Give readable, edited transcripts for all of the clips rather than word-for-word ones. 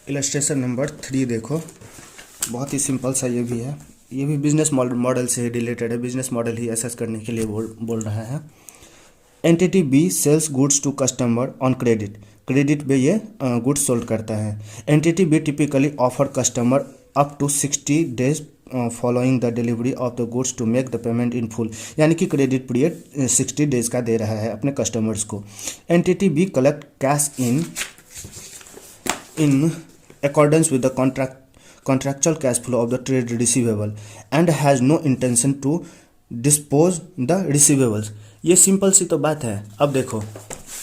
Illustration number 3 देखो, बहुत ही सिंपल सा ये भी है। ये भी बिजनेस मॉडल से रिलेटेड है, बिजनेस मॉडल ही असेस करने के लिए बोल रहा है। Entity B sells goods to customer on credit, credit पे ये गुड्स सोल्ड करता है। Entity B typically offer customer up to 60 days following the delivery of the goods to make the payment in full, यानी कि credit period 60 days का दे रहा है अपने कस्टमर्स को। Entity B collect cash in accordance with the contractual cash flow of the trade receivable and has no intention to dispose the receivables। ये simple सी तो बात है। अब देखो,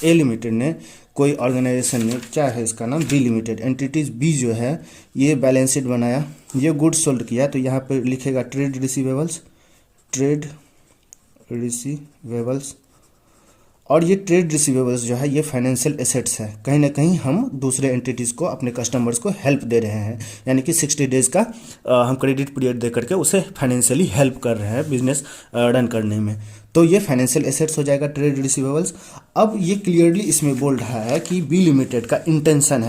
ए लिमिटेड ने, कोई ऑर्गेनाइजेशन ने, क्या है इसका नाम, बी लिमिटेड, एंटिटीज बी जो है ये बैलेंस शीट बनाया, ये गुड्स सोल्ड किया, तो यहाँ पे लिखेगा ट्रेड रिसीवेबल्स, और ये ट्रेड रिसीवेबल्स जो है ये फाइनेंशियल एसेट्स है। कहीं ना कहीं हम दूसरे एंटिटीज़ को, अपने कस्टमर्स को हेल्प दे रहे हैं, यानी कि 60 डेज़ का हम क्रेडिट पीरियड दे करके उसे फाइनेंशियली हेल्प कर रहे हैं बिजनेस रन करने में। तो ये फाइनेंशियल एसेट्स हो जाएगा ट्रेड रिसीवेबल्स। अब ये क्लियरली इसमें बोल रहा है कि बी लिमिटेड का इंटेंशन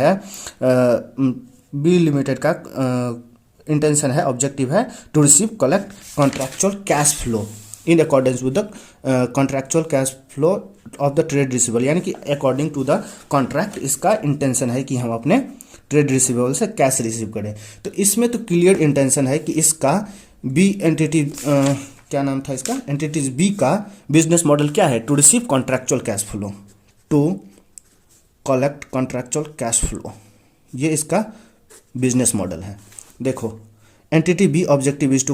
है, ऑब्जेक्टिव है to receive collect contractual cash flow in accordance with the contractual cash flow of the trade receivable, यानी कि अकॉर्डिंग टू द कॉन्ट्रैक्ट इसका इंटेंशन है कि हम अपने ट्रेड रिसीवेबल से कैश रिसीव करें। तो इसमें तो क्लियर इंटेंशन है कि इसका बी एंटिटी, क्या नाम था इसका, एंटिटीज बी का बिजनेस मॉडल क्या है, to receive contractual cash flow, to collect contractual cash flow, ये इसका बिजनेस मॉडल है। देखो, entity B objective is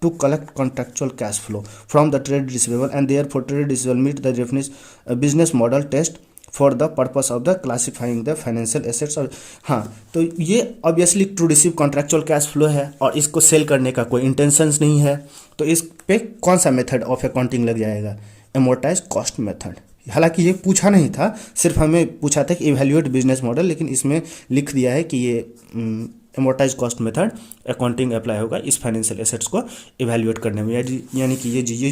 to collect contractual cash flow from the trade receivable and therefore trade receivable meet the definition business model test for the purpose of the classifying the financial assets। और हाँ, तो ये obviously to receive contractual cash flow है और इसको cell करने का कोई इंटेंशंस नहीं है, तो इस पे कौन सा मेथड ऑफ अकाउंटिंग लग जाएगा, एमोर्टाइज कॉस्ट मेथड। हालांकि ये पूछा नहीं था, सिर्फ हमें पूछा था कि इवैल्यूएट बिजनेस मॉडल, लेकिन इसमें लिख दिया है कि ये एमोर्टाइज कॉस्ट मेथड अकाउंटिंग अप्लाई होगा इस फाइनेंशियल एसेट्स को इवैल्यूएट करने में, यानी कि ये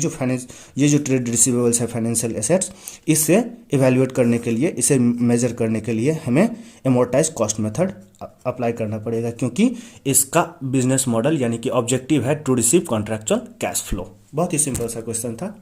जो ट्रेड रिसीवेबल्स है फाइनेंशियल एसेट्स, इससे इवैल्यूएट करने के लिए, इसे मेजर करने के लिए हमें एमोर्टाइज कॉस्ट मेथड अप्लाई करना पड़ेगा, क्योंकि इसका बिजनेस मॉडल यानी कि ऑब्जेक्टिव है to receive contractual cash flow. बहुत ही सिंपल सा क्वेश्चन था।